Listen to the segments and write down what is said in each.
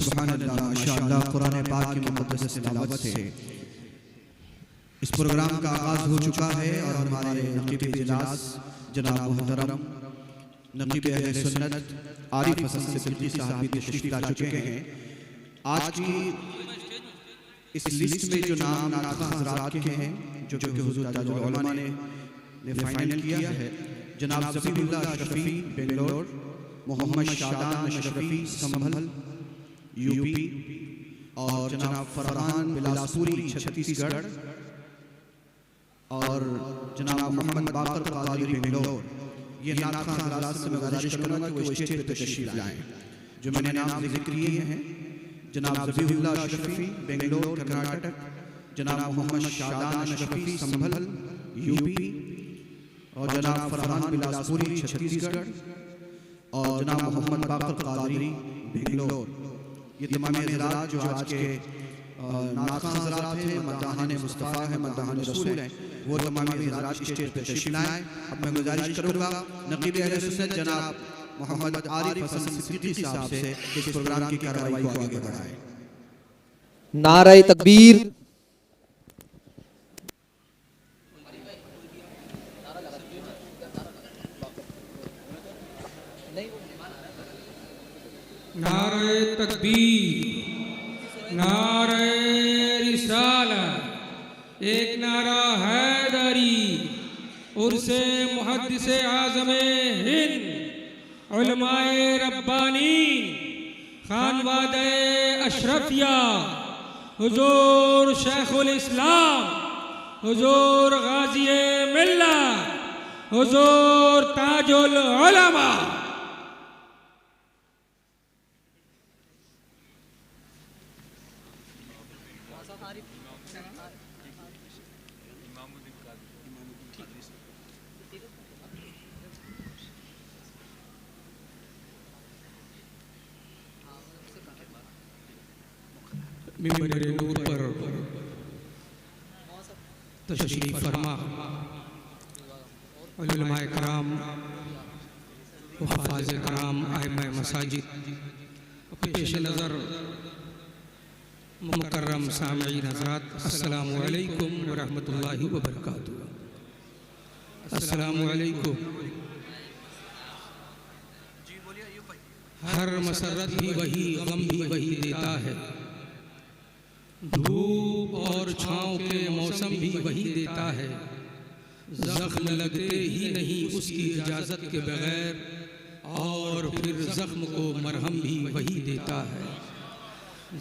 सुभानअल्लाह, माशाअल्लाह। कुरान पाक की मुक़द्दस तिलावत से इस प्रोग्राम का आगाज़ हो चुका है और हमारे नक़ीब इजलास जनाब मोहतरम नक़ीब अहले सुन्नत आरिफ हसन सिद्दीकी साहब भी तशरीफ़ ला चुके हैं। आज की इस लिस्ट में जो नाम नाख़ा हज़रात के हैं जो कि हुज़ूर ताजुल उलमा ने फाइनल किया है, जनाब ज़बीहुल्लाह अशरफ़ी बेंगलोर, मोहम्मद शादान अशरफ़ी संभल यूपी और जनाब फरहान बिलासपुरी छत्तीसगढ़ और जनाब मोहम्मद बाकर कादरी बेंगलोर। ये नाख़ा हज़रात से मैं गुज़ारिश करूँगा कि वो स्टेज पर तशरीफ़ लाएँ। जो मैंने नाम ज़िक्र किए हैं, जनाब ज़बीहुल्लाह अशरफ़ी बेंगलोर कर्नाटक, जनाब मोहम्मद शादान अशरफ़ी संभल यूपी और जनाब फरहान बिलासपुरी छत्तीसगढ़ और जनाब मोहम्मद बाकर कादरी बेंगलोर। ये तमाम हज़रात जो आज के नाख़ा हज़रात हैं, मद्दाहान मुस्तफ़ा हैं, मद्दाहान रसूल हैं, वो तमाम हज़रात स्टेज पर तशरीफ़ लाएँ। अब मैं गुज़ारिश करूँगा नक़ीब अहले सुन्नत जनाब मोहम्मद आरिफ हसन सिद्दीकी साहब से इस प्रोग्राम की कार्रवाई को आगे बढ़ाएं। नारे तकबीर, नारे तकबीर, नारे रिसालत, एक नारा हैदरी, उर्से मुहद्दिसे आज़मे हिंद, उलमाए रब्बानी, खानवादे अशरफिया, हुजूर शेखुल इस्लाम, हुजूर गाज़िए मिल्लत, हुजूर ताजुल उलमा। मिंबर नूर पर तशरीफ़ फरमा उलमाए कराम, हुफ़ाज़े कराम, आइम्मा मसाजिद, पेश नज़र मुकर्रम सामीईन हज़रात, अस्सलामु अलैकुम व रहमतुल्लाहि व बरकातुहू। अस्सलामु अलैकुम। हर मसरत भी वही, गम भी वही देता है, धूप और छाँव के मौसम भी वही देता है, जख्म लगते ही नहीं उसकी इजाज़त के बगैर, और फिर जख्म को मरहम भी वही देता है।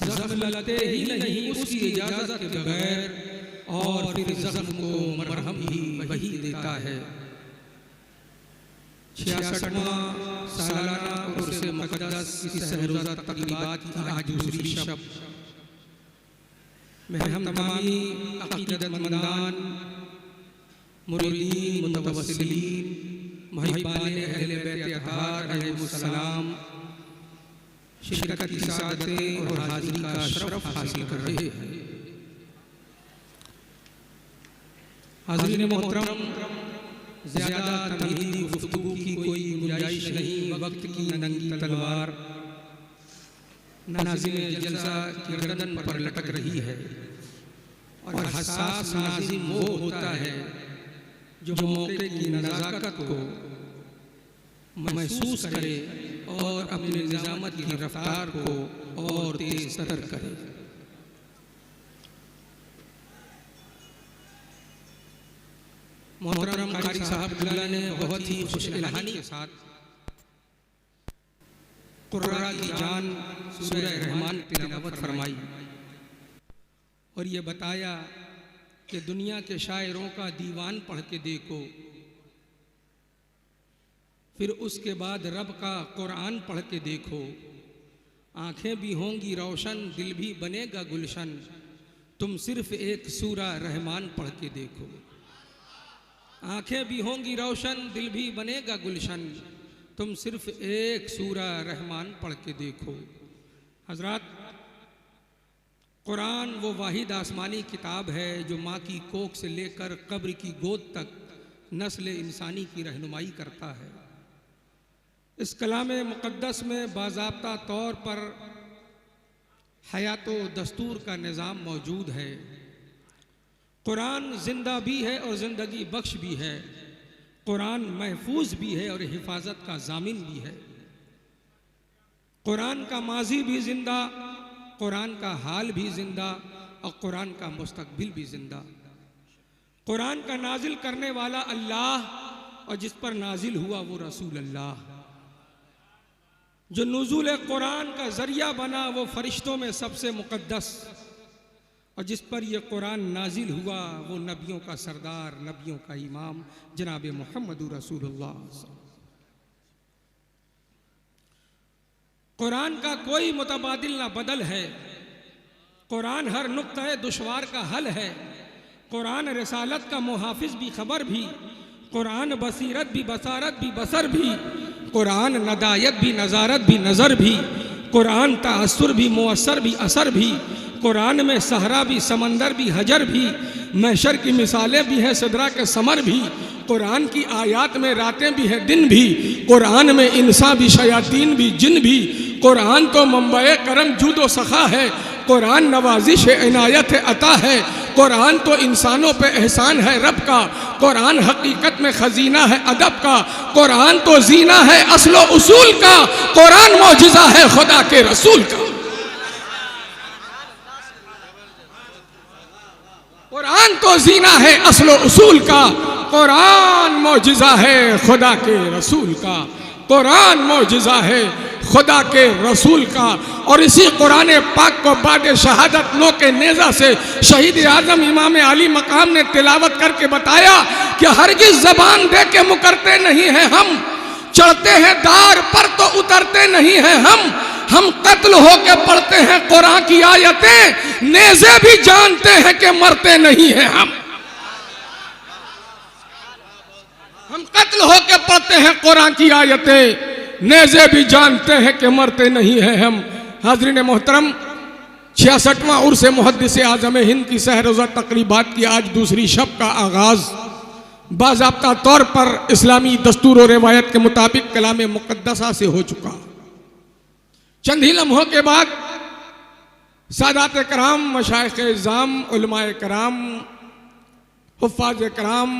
जख्म लगते ही नहीं उसकी इजाज़त के बगैर, और फिर जख्म को मरहम भी वही देता है। 66वां सालाना उर्से मुक़द्दस की सहरोज़ा तक़रीबात की आज दूसरी शब में हम तमामी अक़ीदतमंदान, मुरीदीन, मुतवस्सिलीन, मुहिब्बाने अहले बैत अतहार अलैहिमुस्सलाम शिरकत की सादतें और हाज़िरी का शरफ हासिल कर रहे हैं। हाज़रीन मोहतरम, ज़्यादा तमहीदी गुफ्तगू की कोई गुंजाइश नहीं। वक्त की नंगी तलवार नाज़िम जलसा की गर्दन पर लटक रही है, और हसास नाज़िम वो होता है जो मौके की नज़ाकत को महसूस करे और अपनी निज़ामत की रफ्तार को और तेज़ तर करे। मोहतरम कारी साहब दुल्ला ने बहुत ही खुश इल्हानी के साथ कुर्रा की जान सूरह रहमान तिलावत फरमाई और ये बताया कि दुनिया के शायरों का दीवान पढ़ के देखो, फिर उसके बाद रब का कुरान पढ़ के देखो, आंखें भी होंगी रोशन, दिल भी बनेगा गुलशन, तुम सिर्फ एक सूरा रहमान पढ़ के देखो। आंखें भी होंगी रोशन, दिल भी बनेगा गुलशन, तुम सिर्फ एक सूरा रहमान पढ़ के देखो। हजरात, कुरान वो वाहिद आसमानी किताब है जो माँ की कोख से लेकर कब्र की गोद तक नस्ल इंसानी की रहनुमाई करता है। इस कलाम मुक़द्दस में बाज़ाब्ता तौर पर हयातो दस्तूर का निज़ाम मौजूद है। कुरान जिंदा भी है और ज़िंदगी बख्श भी है। कुरान महफूज भी है और हिफाजत का जामिन भी है। कुरान का माजी भी जिंदा, कुरान का हाल भी जिंदा और कुरान का मुस्तकबिल भी जिंदा। कुरान का नाजिल करने वाला अल्लाह और जिस पर नाजिल हुआ वो रसूल अल्लाह। जो नुज़ूल कुरान का जरिया बना वो फरिश्तों में सबसे मुक़द्दस, और जिस पर यह कुरान नाजिल हुआ वो नबियों का सरदार, नबियों का इमाम जनाब मुहम्मद रसूलुल्लाह। कुरान का कोई मुतबादिल ना बदल है। कुरान हर नुक्ते दुश्वार का हल है। कुरान रिसालत का मुहाफिज भी, खबर भी। कुरान बसीरत भी, बसारत भी, बसर भी। कुरान नदायत भी, नज़ारत भी, नज़र भी। कुरान तासुर भी, मुअस्सर भी, असर भी। कुरान में सहरा भी, समंदर भी, हजर भी। महशर की मिसालें भी हैं, सदरा के समर भी। कुरान की आयात में रातें भी हैं, दिन भी। कुरान में इंसान भी, शयातीन भी, जिन भी। कुरान तो मंबए करम जूदो सखा है। कुरान नवाजिश इनायत है, अता है। कुरान तो इंसानों पे एहसान है रब का। कुरान हकीकत में खजीना है अदब का। कुरान तो जीना है असलो उसूल का। कुरान मौजिज़ा है खुदा के रसूल का। कुरान तो जीना है असलो उसूल का। कुरान मौजिज़ा है खुदा के रसूल का। कुरान मौजिज़ा है खुदा के रसूल का। और इसी कुरान पाक को बाद शहादत नो के नेज़ा से शहीद आज़म इमाम अली मकाम ने तिलावत करके बताया कि हरगिज़ ज़बान दे के मुकरते नहीं हैं हम, चढ़ते हैं दार पर तो उतरते नहीं हैं हम कत्ल होके पढ़ते हैं कुरान की आयतें, नेज़े भी जानते हैं कि मरते नहीं हैं हम कत्ल होके पढ़ते हैं कुरान की आयतें, नेज़े भी जानते हैं कि मरते नहीं हैं हम। हाज़रीन मोहतरम, 66वां उर्स मुहद्दिस आज़म हिंद की सहरोज़ा तकरीबात की आज दूसरी शब का आगाज़ बाज़ाब्ता तौर पर इस्लामी दस्तूर और रिवायत के मुताबिक कलाम मुक़द्दसा से हो चुका। चंद ही लम्हों के बाद सादात कराम, मशाइख़ इज़्ज़ाम, उलमाए कराम, हुफ़्फ़ाज़ कराम,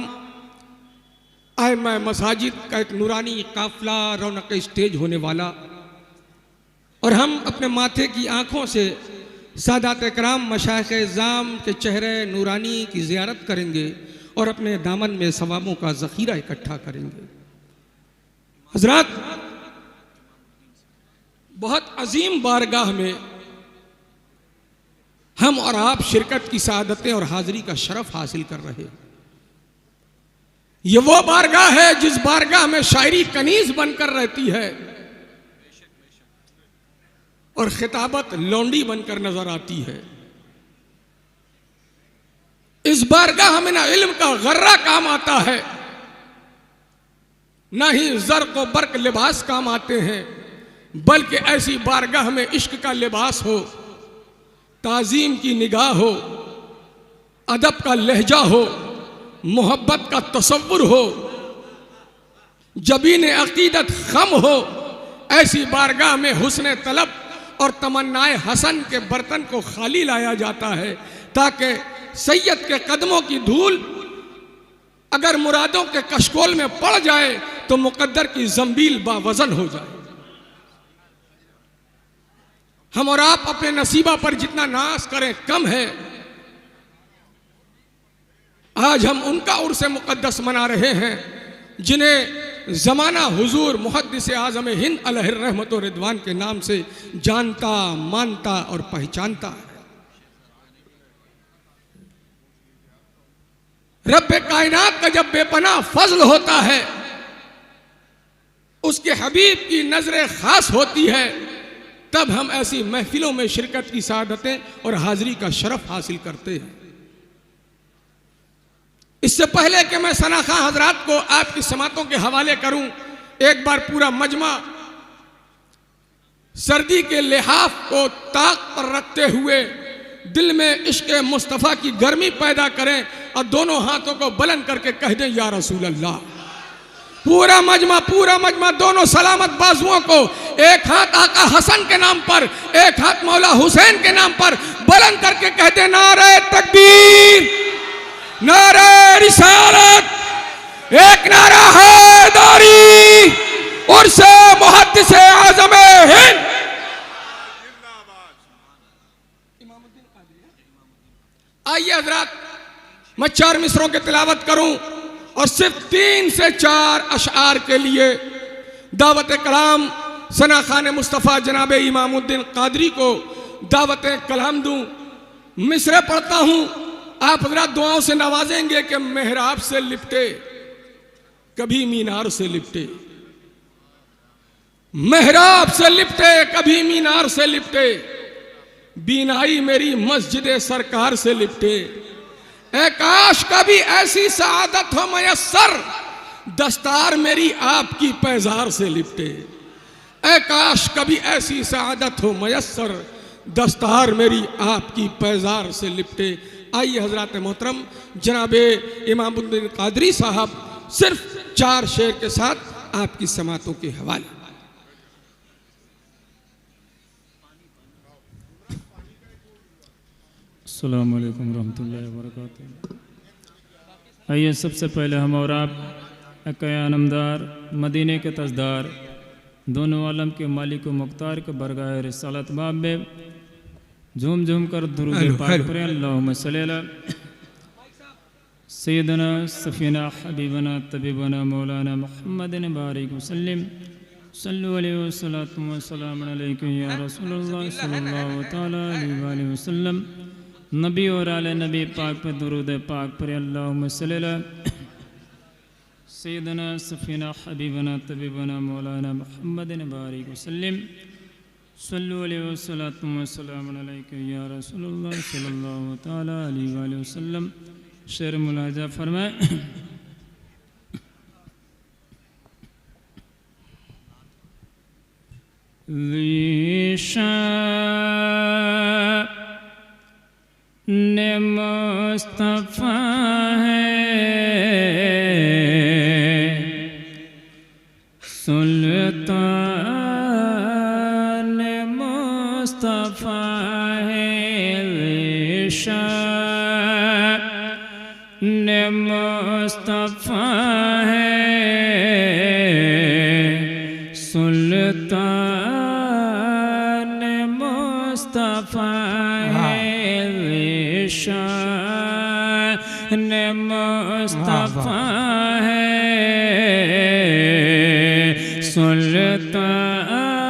आइम्मा मसाजिद का एक नूरानी काफ़िला रौनक स्टेज होने वाला, और हम अपने माथे की आँखों से सादात कराम, मशाइख़ इज़्ज़ाम के चेहरे नूरानी की ज़ियारत करेंगे और अपने दामन में सवाबों का ज़ख़ीरा इकट्ठा करेंगे। हज़रात, बहुत अजीम बारगाह में हम और आप शिरकत की सआदतें और हाज़िरी का शरफ़ हासिल कर रहे हैं। ये वो बारगाह है जिस बारगाह में शायरी कनीज़ बनकर रहती है और खिताबत लौंडी बनकर नजर आती है। इस बारगाह में ना इल्म का गर्रा काम आता है, ना ही ज़र्क़ व बर्क़ लिबास काम आते हैं, बल्कि ऐसी बारगाह में इश्क का लिबास हो, ताज़ीम की निगाह हो, अदब का लहजा हो, मोहब्बत का तसव्वुर हो, जबीन अकीदत खम हो। ऐसी बारगाह में हुस्न तलब और तमन्नाए हसन के बर्तन को खाली लाया जाता है ताकि सैयद के कदमों की धूल अगर मुरादों के कशकोल में पड़ जाए तो मुकद्दर की जंबील बावजन हो जाए। हम और आप अपने नसीबा पर जितना नाज करें कम है। आज हम उनका उर्स मुक़द्दस मना रहे हैं जिन्हें ज़माना हुजूर मुहद्दिस आज़म हिंद अलैहि रहमत व रिदवान के नाम से जानता, मानता और पहचानता है। रब्बे कायनात का जब बेपनाह फजल होता है, उसके हबीब की नजर खास होती है, तब हम ऐसी महफिलों में शिरकत की सआदतें और हाजिरी का शरफ हासिल करते हैं। इससे पहले कि मैं सनाखा हजरात को आपकी समातों के हवाले करूं, एक बार पूरा मजमा सर्दी के लिहाफ को ताक पर रखते हुए दिल में इश्क मुस्तफ़ा की गर्मी पैदा करें और दोनों हाथों को बुलंद करके कह दें या रसूल अल्लाह। पूरा मजमा दोनों सलामत बाजुओं को एक हाथ आका हसन के नाम पर, एक हाथ मौला हुसैन के नाम पर बुलंद करके कहते नारे तकबीर, नारे रिसालत, एक नारा हैदरी उर्से मुहद्दिसे आज़म हिंद। आइए हजरात, मैं 4 मिसरों की तिलावत करूं और सिर्फ 3 से 4 अशआर के लिए दावत कलाम सना खान मुस्तफ़ा जनाब इमामुद्दीन कादरी को दावत कलाम दूं। मिसरे पढ़ता हूं, आप हजरात दुआओं से नवाजेंगे कि मेहराब से लिपटे कभी मीनार से लिपटे, मेहराब से लिपटे कभी मीनार से लिपटे, बीनाई मेरी मस्जिद सरकार से लिपटे। ए काश कभी ऐसी सआदत हो मयस्सर, दस्तार मेरी आपकी पैजार से लिपटे। ए काश कभी ऐसी सआदत हो मयस्सर, दस्तार मेरी आपकी पैजार से लिपटे। आइए हजरात मोहतरम जनाबे इमामुद्दीन कादरी साहब सिर्फ 4 शेर के साथ आपकी समातों के हवाले। अस्सलामु अलैकुम रहमतुल्लाहि व बरकातुहू। आइए सबसे पहले हम और आप अक़यानमदार मदीने के तजदार दोनों आलम के मालिक व मुख्तार के बरगाह रिसालत बाब में झूम झूम कर दुरूद पाक पढ़ें। अल्लाहुम्मा सल्ली अला सय्यदना सफ़ीना हबीबना तबीबना मौलाना मुहम्मदिन बारिक वसल्लम सल्लु अलैहि वसल्लम व सलाम अलैका या रसूलुल्लाह सल्लल्लाहु तआला अलैहि वसल्लम। नबी और आले नबी पाक पे दुरूद पाक पढ़े। अल्लाहुम्मा सल्ली अला सय्यदना सफ़ीना हबीबना तबीबना मौलाना मुहम्मदिन बारिक वसल्लम सल्लु अलैहि वसल्लम व सलाम अलैका या रसूलुल्लाह सल्लल्लाहु तआला अलैहि वसल्लम। शेर मुलाजा फरमाए। ने मुस्तफ़ा है सुल्तान मुस्तफ़ा है, ने मुस्तफ़ा है सुल्तान मुस्तफ़ा है, ने मुस्तफ़ा है सुल्तान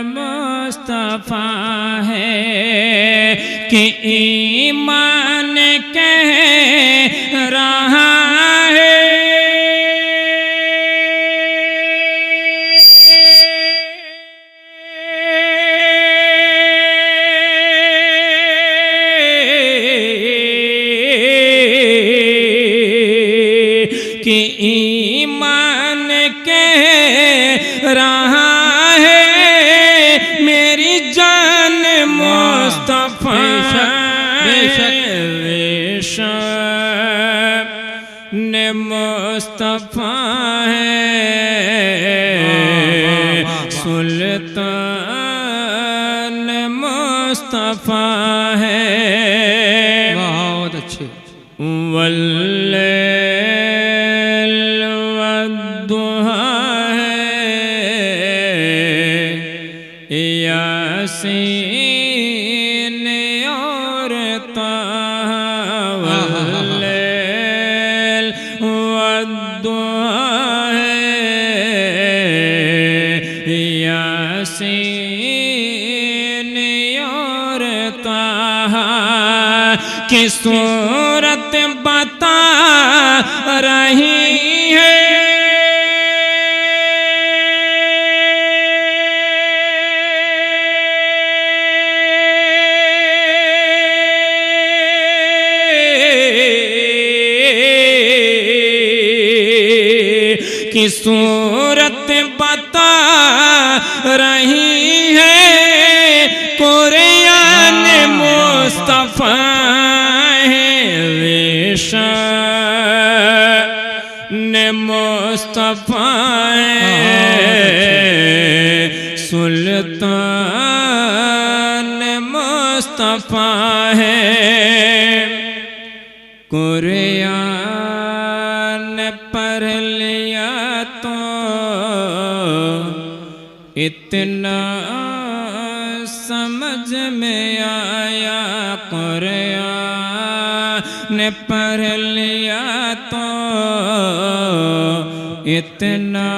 मुस्तफ़ा है कि ईमान कह रहा है कि ईमान कह रहा है मेरी जान मुस्तफ़ा ने मुस्तफ़ा है सुल्तान मुस्तफ़ा है। बहुत अच्छे। वल्लैल वद्दुहा है यासीन और ताहा। वल्लैल वद्दुहा है यासीन और ताहा की सूरत बता रही है की सूरत बता रही है कुरान मुस्तफ़ा ने मुस्तफ़ा इतना समझ में आया कुरान पढ़ लिया तो, इतना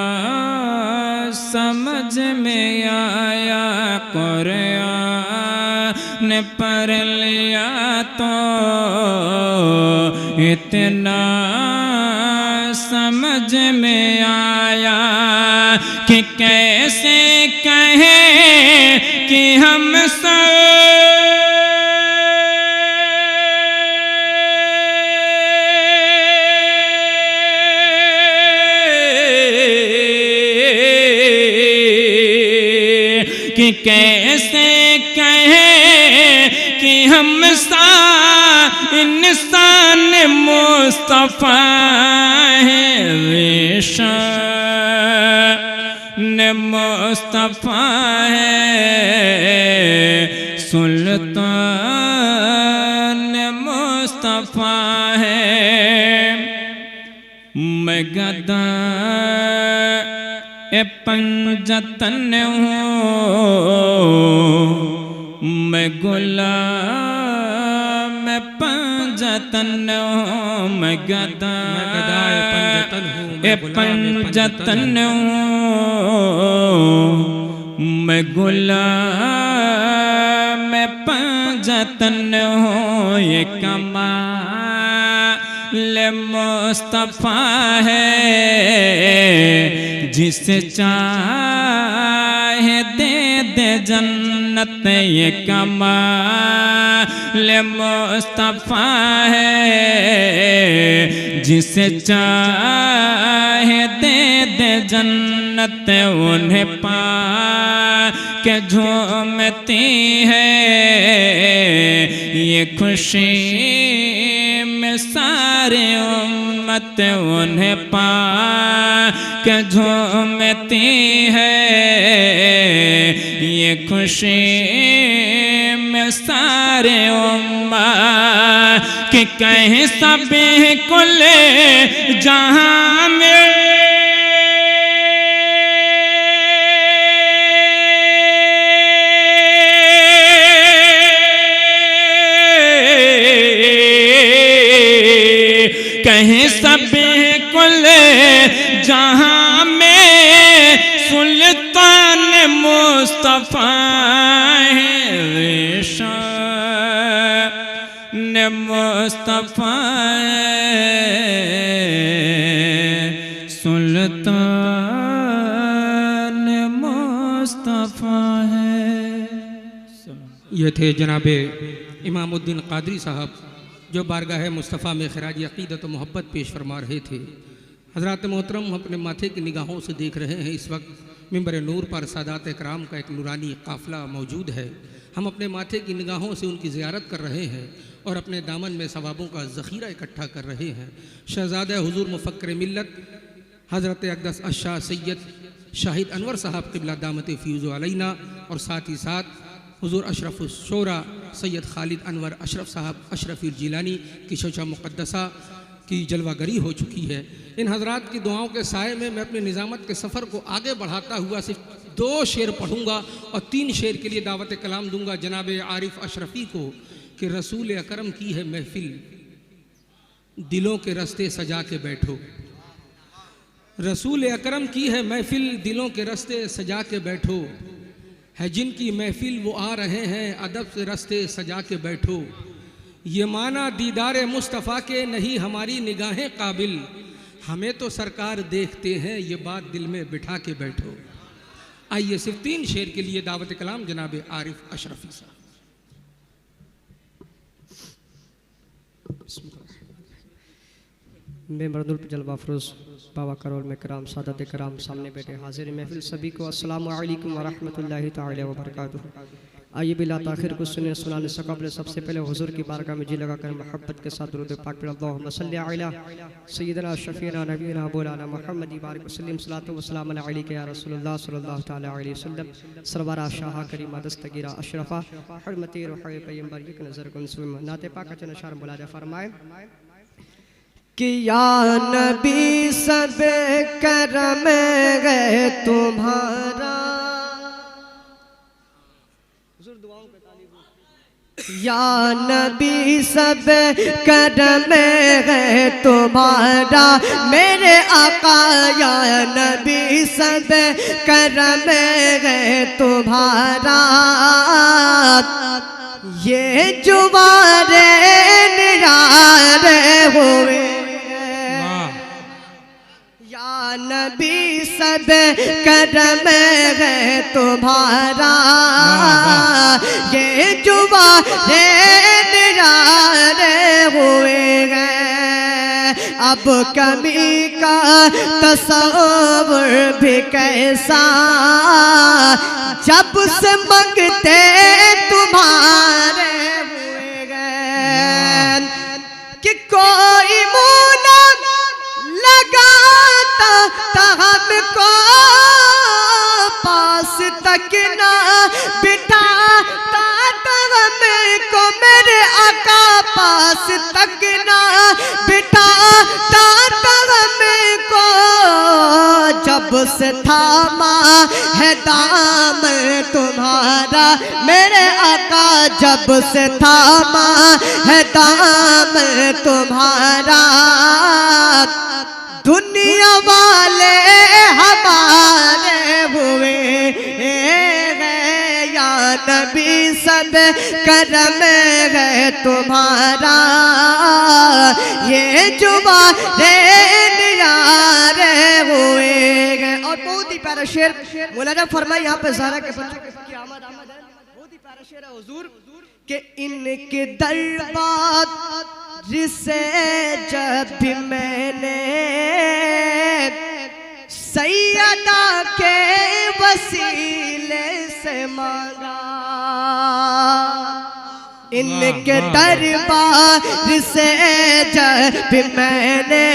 समझ में आया कुरान पढ़ लिया तो, इतना समझ में आया कि कैसे कहें कि हम सब कि कैसे कहें कि हम सा इंसान मुस्तफ़ा है, शान मुस्तफ़ा है, सुल्तान मुस्तफ़ा है। मैं गदा पंजतन हूँ, मैं गुलाम पंजतन हूँ, मैं गदा पंजतन हूँ, मैं गुलाम पंजतन हूँ। ये कमाल मुस्तफ़ा है, जिसे चाहे दे दे जन्नत। ये कमाल मुस्तफ़ा है, जिसे चाहे दे दे जन्नत। उन्हें पा के झूमती है ये खुशी में सारे उम्मत। उन्हें पा के झूमती है ये खुशी में सारे उम्मत। कि कहीं सब कुल जहां में कहीं सब कुल जहां में सुल्तान मुस्तफ़ा है, शान मुस्तफ़ा है, सुल्तान मुस्तफ़ा है। ये थे जनाब इमामुद्दीन कादरी साहब, जो बारगाह मुस्तफ़ा में खराज अक़ीदत व मोहब्बत पेश फरमा रहे थे। हज़रात मोहतरम, हम अपने माथे की निगाहों से देख रहे हैं इस वक्त मिंबर नूर पर सादात इकराम का एक नूरानी काफ़िला मौजूद है। हम अपने माथे की निगाहों से उनकी ज़ियारत कर रहे हैं और अपने दामन में सवाबों का ज़ख़ीरा इकट्ठा कर रहे हैं। शहज़ादा हुज़ूर मुफ़क्किर मिल्लत हज़रत अक़दस अश-शाह सैयद शाहिद अनवर साहब क़िबला दामत फ़ीज़ अलैना और साथ ही साथ हुज़ूर अशरफ़ुश्शोरा सैयद खालिद अनवर अशरफ साहब अशरफ़ी जिलानी की शोशा मुक़द्दसा की जलवागरी हो चुकी है। इन हज़रात की दुआओं के साए में मैं अपने निज़ामत के सफ़र को आगे बढ़ाता हुआ सिर्फ 2 शेर पढ़ूँगा और 3 शेर के लिए दावत कलाम दूँगा जनाब आरिफ अशरफ़ी को कि रसूल अकरम की है महफ़िल, दिलों के रस्ते सजा के बैठो। रसूल अकरम की है महफ़िल, दिलों के रस्ते सजा के बैठो। है जिनकी महफ़िल वो आ रहे हैं, अदब से रस्ते सजा के बैठो। ये माना दीदार मुस्तफ़ा के नहीं हमारी निगाहें काबिल, हमें तो सरकार देखते हैं ये बात दिल में बिठा के बैठो। आइए सिर्फ 3 शेर के लिए दावत कलाम जनाब आरिफ अशरफ़ी साहब। मैं मरदुल जलवा फरोज़ बाबा करोल में कराम सादत कराम सामने बैठे हाजिर महफिल सभी को अस्सलामु अलैकुम वरहमतुल्लाहि तआला वबरकातुहू। आइए बिला ताखिर को सुने सुनाने से कबल सबसे पहले हुजूर की बारगाह में जी लगा कर मोहब्बत के साथ दुरूद पाक पढ़ अल्लाहुम्मा सल्ली अला सय्यिदना शफीना नबीना मौलाना मुहम्मद बारिक वसल्लम सलातो व सलाम अलैका या रसूलुल्लाह सल्लल्लाहु तआला अलैहि वसल्लम सरवरा शाह करीमा दस्तगीरा अशरफा हरमती रूह पैगंबर एक नजर कुन सुम नाते पाक का नशार मुलाजा फरमाए कि या नबी सब करम है तुम्हारा, या नबी सब करम है तुम्हारा मेरे आका, या नबी सब करम है तुम्हारा, ये जुबारे निरारे हुए। या नबी सब करम है तुम्हारा, ये जुबारे निरारे हुए हैं। अब कमी का तस्वुर भी कैसा, जब से मंगते तुम्हारे हुए गए, कि कोई मुँह न लगाता था हमको, पास तक ना बिठाता था हमको मेरे आका, पास तक ना बिठाता था हमको, जब से थामा है दाम तुम्हारा मेरे आका, जब से थामा है दाम तुम्हारा, दुनिया वाले हमारे हुए हैं। या नबी सब करम है तुम्हारा, ये जुबारे निरारे हुए हैं। और बहुत ही प्यारा शेर मौलाना फरमाए यहाँ पे ज़हरा के बच्चों की आमद है, बहुत ही प्यारा शेर है हुजूर, कि इनके दरबार जिसे जब भी मैंने सैयदा के वसीले से मांगा, इनके दरबार से जब भी मैंने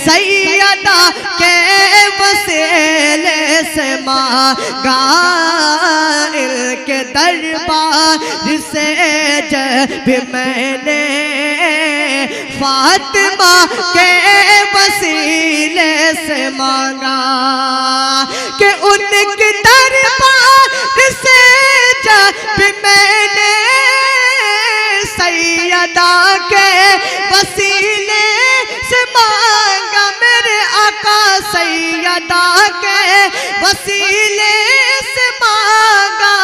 सैयदा के वसीले से मांगा, इनके दरबार से जब भी मैंने फातिमा के वसीले से मांगा, कि उनके दरबार से जब मैंने सैयदा के वसीले से मांगा, मेरे आका सैयदा के वसीले से मांगा,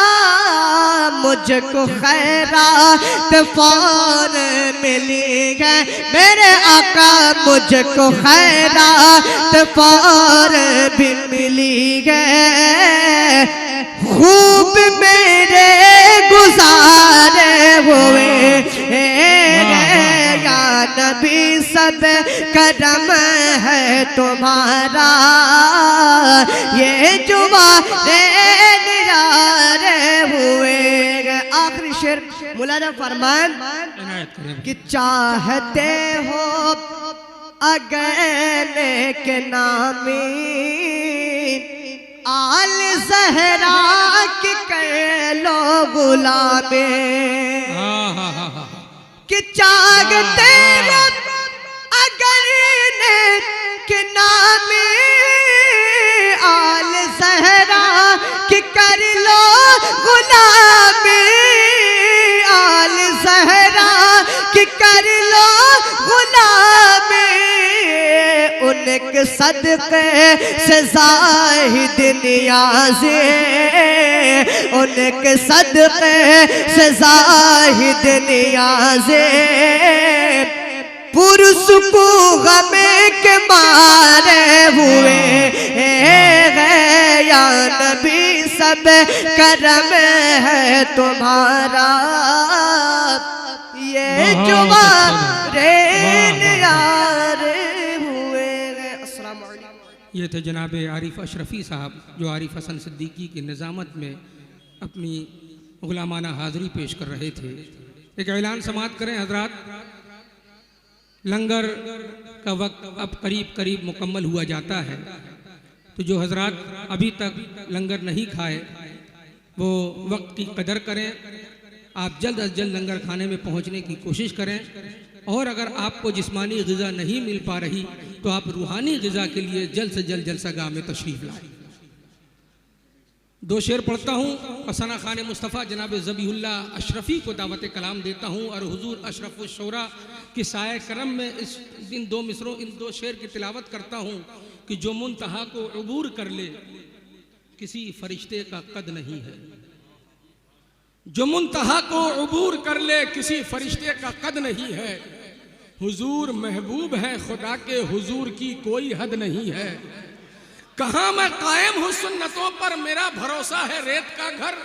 मुझको खैरात फौरन मिली है मेरे आका, मुझको खैरात फौरन भी मिली है, खूब मेरे गुजारे हुए हैं। या नबी सब करम है तुम्हारा, ये जुबारे निरारे हुए हैं। आखिरी शेर मौलाना फरमान कि चाहते हो अगर के नामी आल ज़हरा की कर लो गुलाबे, कि चाहते हो अगर के नामी आल ज़हरा की कर लो गुलाबे, आल ज़हरा की कर लो गुलाबे, उनके सदक़े से ज़ाहिद नियाज़े, उनके सदक़े से ज़ाहिद नियाज़े, पुरसुकू गमे के मारे हुए हैं। या नबी सब करम है तुम्हारा, ये जुबारे निरारे हुए हैं। अस्सलाम वालेकुम। ये थे जनाब आरिफ अशरफ़ी साहब, जो आरिफ हसन सिद्दीकी की निज़ामत में अपनी गुलामाना हाज़री पेश कर रहे थे। एक ऐलान समाअत करें हज़रात, लंगर का वक्त अब करीब करीब मुकम्मल हुआ जाता है, तो जो हज़रात अभी तक लंगर नहीं खाए वो वक्त की कदर करें, आप जल्द अज जल्द लंगर खाने में पहुंचने की कोशिश करें, और अगर आपको जिस्मानी ग़िज़ा नहीं मिल पा रही तो आप रूहानी ग़िज़ा के लिए जल्द से जल्द जलसा गाह में तशरीफ़ लाएं। दो शेर पढ़ता हूँ। असाना खान मुस्तफ़ा जनाब ज़बीहुल्लाह अशरफ़ी को दावत कलाम देता हूँ और हुजूर अशरफ़ुश शोरा के साए करम में इन दो शेर की तिलावत करता हूँ कि जो मुंतहा को अबूर कर ले किसी फरिश्ते का कद नहीं है। जो मुंतहा को अबूर कर ले किसी फरिश्ते का कद नहीं है। हुजूर महबूब है खुदा के, हुजूर की कोई हद नहीं है। कहाँ मैं कायम हूँ सुन्नतों पर, मेरा भरोसा है रेत का घर।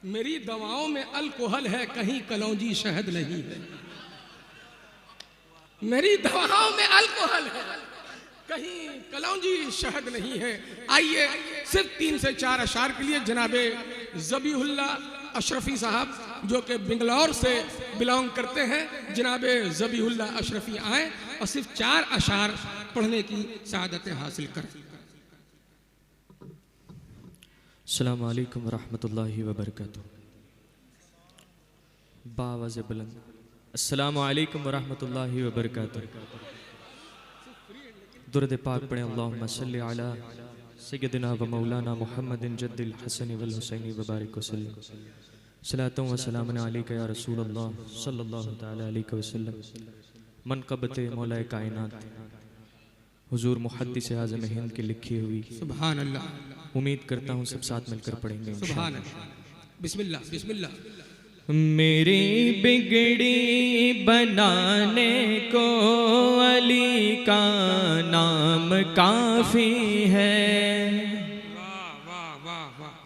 मेरी दवाओं में अल्कोहल है, कहीं कलौंजी शहद नहीं है। मेरी दवाओं में अल्कोहल है, कहीं कलौंजी शहद नहीं है। आइए सिर्फ 3 से 4 अशार के लिए जनाबे ज़बीहुल्लाह अशरफ़ी साहब जो कि बेंगलोर से बिलोंग करते हैं, जनाबे ज़बीहुल्लाह अशरफ़ी आए और सिर्फ 4 अशार पढ़ने की सआदत हासिल करें। अस्सलामु अलैकुम वरहमतुल्लाहि वबरकातुहू। बावाज़ बुलंद अस्सलामु अलैकुम वरहमतुल्लाहि वबरकातुहू। दुरूद पाक पढ़ें। अल्लाहुम्मा सल्लि अला सय्यदिना व मौलाना मुहम्मदिन जद्दिल हसन वल हुसैन व बारिक वसल्लम। सलातुन व सलामुन अलैका या रसूलल्लाह सल्लल्लाहु तआला अलैहि वसल्लम। मनक़बत मौलाए कायनात हुजूर मुहद्दिस आज़म हिंद की लिखी हुई सुभान अल्लाह। उम्मीद करता हूँ सब साथ मिलकर पढ़ेंगे। सुभान अल्लाह। बिस्मिल्लाह बिस्मिल्लाह। मेरी बिगड़ी बनाने को अली का नाम काफी है।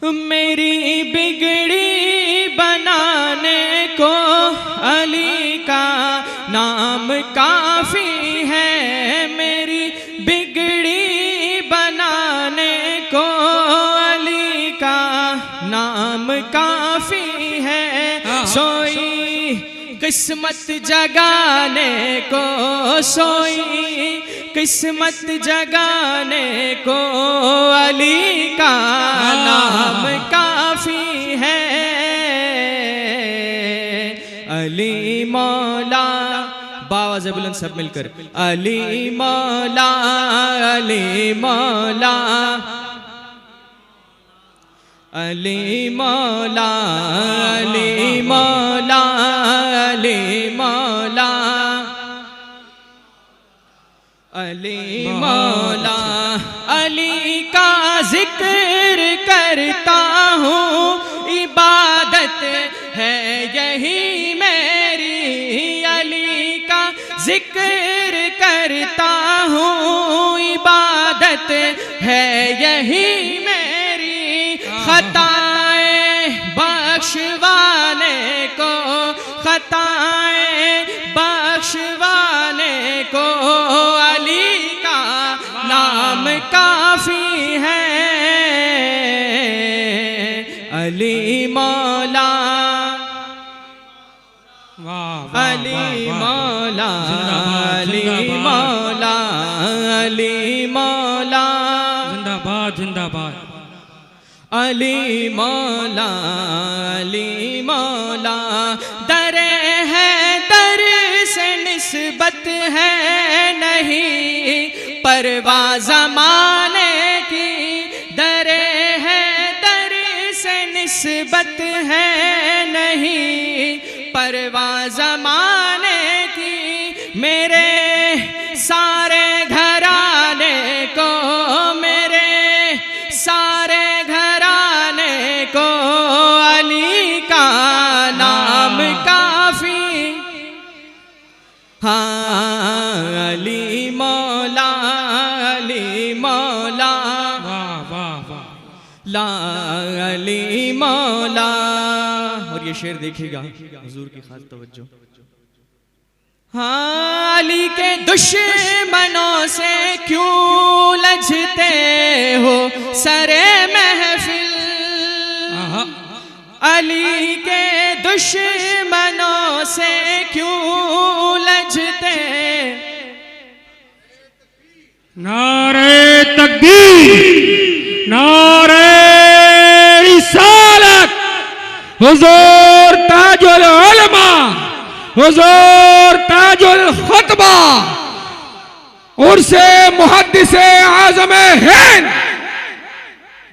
मेरी बिगड़ी बनाने को अली का नाम काफी है। मेरी बिगड़ी बनाने को अली का नाम काफी है। सोई किस्मत जगाने को, सोई किस्मत जगाने को अली का नाम काफी है। अली मौला बावाज़ बुलंद सब मिलकर अली मौला अली मौला अली मौला अली मौला अली मौला अली मौला। अली का जिक्र करता हूँ, इबादत है यही मेरी। अली का जिक्र करता हूँ, इबादत है यही मेरी। खताएं बख्शवाने को, खताएं बख्शवाने को अली का नाम काफी है। अली मौला अली मौला अली मौला अली मौला। जिंदाबाद जिंदाबाद। अली मौला अली मौला। दरे है दर से निस्बत है नहीं परवाह ज़माने की। दरे है दर से निस्बत है नहीं परवाह ज़माने की। मेरे सारे घराने को, मेरे सारे घराने को अली का नाम काफी। हाँ अली मौला अली मौला ला अली मौला। और ये शेर देखिएगा हुजूर की खास तवज्जो। हाँ अली के दुश्मनों से क्यों लजते हो सरे महफिल। अली के दुश्मनों से क्यों लजते। नारे तकबीर, नारे रिसालत, हुजूर ताजुल उलमा, हुजूर ताजुल खुतबा, उर्से मुहद्दिसे आज़म हिंद।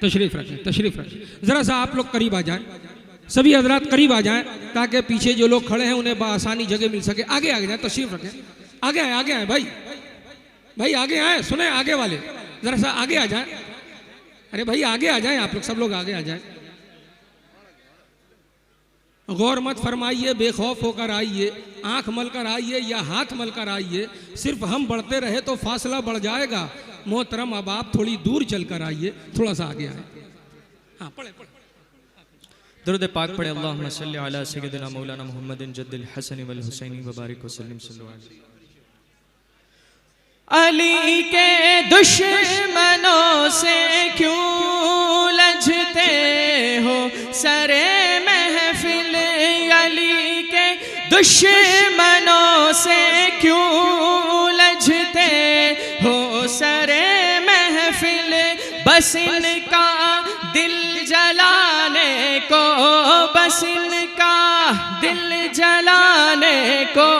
तशरीफ़ रखें, तशरीफ़ रखें। ज़रा सा आप लोग करीब आ जाएं, सभी हजरात करीब आ जाएं, ताकि पीछे जो लोग खड़े हैं उन्हें बआसानी जगह मिल सके। आगे आगे जाए, तशरीफ़ रखें, आगे आए भाई, भाई आगे आए, सुने आगे वाले ज़रा सा आगे आ जाएं। अरे भाई आगे आ जाएं, आप लोग सब लोग आगे आ जाएं। गौर मत फरमाइए, बेखौफ होकर आइए, आंख मलकर आइए या हाथ मलकर आइए, सिर्फ हम बढ़ते रहे तो फासला बढ़ जाएगा। मोहतरम अब आप थोड़ी दूर चलकर आइए, थोड़ा सा आगे आए। हाँ पढ़े पढ़े। दुरूद पाक पढ़े। अल्लाहुम्मा सल्ली अला सय्यदिना मौलाना मुहम्मदिन जद्दिल हसन वल हुसैनी व बारिक वसल्लम सल्लल्लाहु अलैहि। अली के दुश्मनों से क्यों लजते हो सरे महफिल, अली के दुश्मनों से क्यों लजते हो सरे महफिल, बस इनका दिल जलाने को, बस इनका दिल जलाने को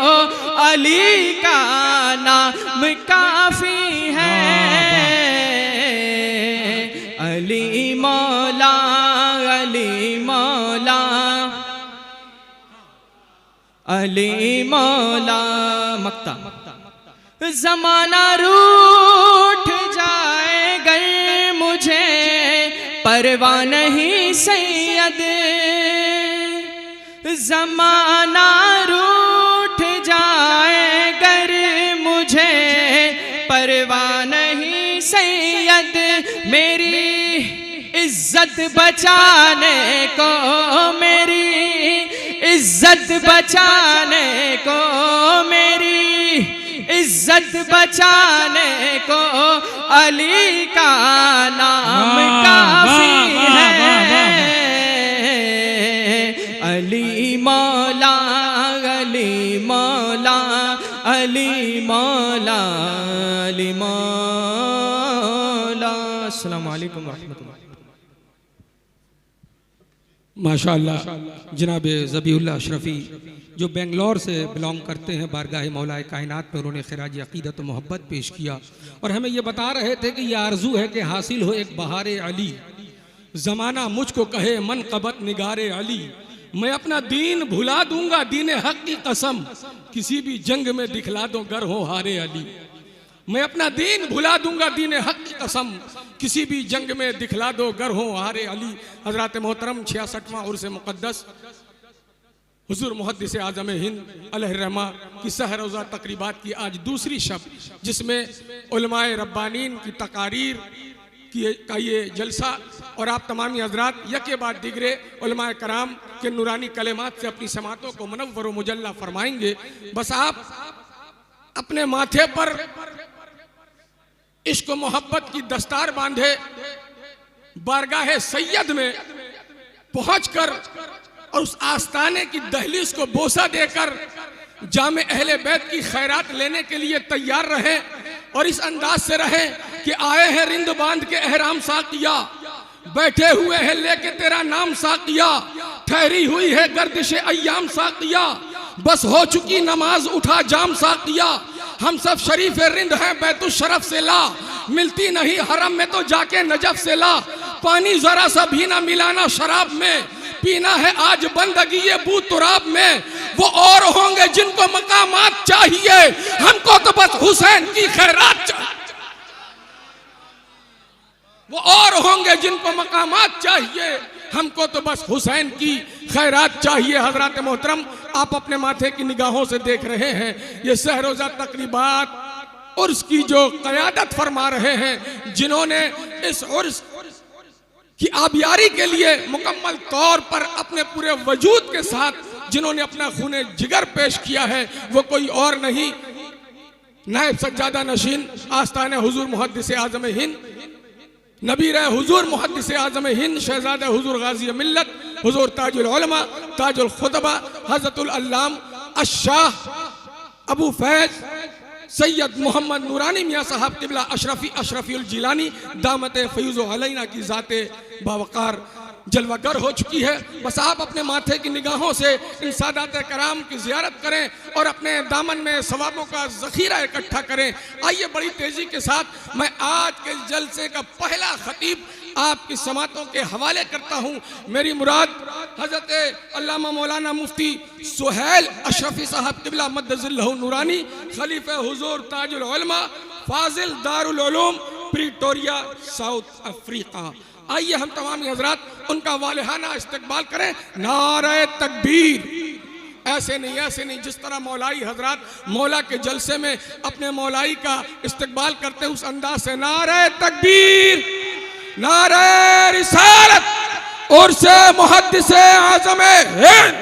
अली का नाम काफी है। अली मौला, अली मौला, अली मौला। मक्ता ज़माना रूठ जाए गर मुझे परवाह नहीं सैयद, ज़माना रूठ जाए गर मुझे परवाह नहीं सैयद, मेरी इज्जत बचाने को, मेरी इज्जत बचाने को, मेरी इज्जत बचाने को अली का नाम काफी है। अली मौला, अली मौला, अली मौला, अली मौला। अस्सलामु अलैकुम व रहमतुल्लाह। माशाअल्लाह जनाब ज़बीहुल्लाह अशरफ़ी जो बेंगलोर से बिलोंग करते हैं, बारगाह मौलाए कायनात में उन्होंने खिराज अक़ीदत व मोहब्बत पेश किया और हमें ये बता रहे थे कि यह आरजू है कि हासिल हो एक बहारे अली, ज़माना मुझको कहे मन क़बत निगारे अली, मैं अपना दीन भुला दूंगा दीन हक की कसम, किसी भी जंग में दिखला दो गर हो हारे अली। मैं अपना दीन भुला दूंगा दीन हक की कसम, किसी भी जंग में दिखला दो गर हो हारे अली। हजरत मोहतरम 66वां उर्स मुक़द्दस हुजूर मुहद्दिस आज़म हिंद अलैहिर्रहमा की सहरोज़ा तकरीबात की आज दूसरी शब, जिसमें उलमाए रब्बानीन की तकारीर का ये जलसा और आप तमामी हजरात यके बाद दिगरे उलमाए कराम के नूरानी कलेमात से अपनी समातों को मुनव्वर व मुजल्ला फरमाएंगे। बस आप अपने माथे पर इश्क मोहब्बत की दस्तार बांधे, बारगाह सैयद में पहुंचकर और उस आस्ताने की दहलीज को बोसा देकर जामे अहले बैत की खैरात लेने के लिए तैयार रहे और इस अंदाज से रहे कि आए हैं रिंद बांध के एहराम साकिया, बैठे हुए हैं लेके तेरा नाम साकिया, ठहरी हुई है गर्दिश अय्याम साकिया, बस हो चुकी नमाज उठा जाम साकिया, हम सब शरीफ रिंद हैं बैतुल शरफ से ला, मिलती नहीं हरम में तो जाके नजफ से ला, पानी जरा सा भी ना मिलाना शराब में, पीना है आज बंदगी ये बू तुराब में। वो और होंगे जिनको मकामात चाहिए, हमको तो बस हुसैन की खैरात चाहिए। वो और होंगे जिनको मकामात चाहिए, हमको तो बस हुसैन की खैरात चाहिए। हजरत मोहतरम आप अपने माथे की निगाहों से देख रहे हैं ये सहरोज़ा तकरीबात उर्स की जो क़यादत फरमा रहे हैं, जिन्होंने इस उर्स की आबियारी के लिए मुकम्मल तौर पर अपने पूरे वजूद के साथ जिन्होंने अपना खूने जिगर पेश किया है, वो कोई और नहीं नायब सज्जादा नशीन आस्ताने हुजूर मुहद्दिस आज़म हिंद, नबीर हुजूर मुहद्दिस आज़म हिंद, शहजादा हुजूर गाजी मिल्लत, हुजूर ताजुल उलमा ताजुल खुतबा हज़रतुल अल्लाम अश-शाह अबू फैज सैयद मोहम्मद नूरानी मियाँ साहब क़िबला अशरफीउल जिलानी दामत फ़यूज़ अलैना की ज़ाते बावकार जलवागर हो चुकी है। बस आप अपने माथे की निगाहों से इन सादात कराम की ज़ियारत करें और अपने दामन में सवाबों का ज़ख़ीरा इकट्ठा करें। आइए बड़ी तेज़ी के साथ मैं आज के जलसे का पहला ख़तीब आपकी समातों के हवाले करता हूँ। मेरी मुराद हजरत अल्लामा मौलाना मुफ्ती सुहैल अशरफी साहब क़िबला मद्दज़िल्लहु नूरानी खलीफा हुजूर ताजुल उलमा फाजिल दारुल उलूम प्रीटोरिया साउथ अफ्रीका। आइए हम तमामी हजरात उनका वालिहाना इस्तकबाल करें। नारे तकबीर। ऐसे नहीं, जिस तरह मौलाई हजरात मौला के जलसे में अपने मौलाई का इस्तकबाल करते हैं उस अंदाज से नारे तकबीर, नारे रिसालत और से मुहद्दिस आज़म हिंद।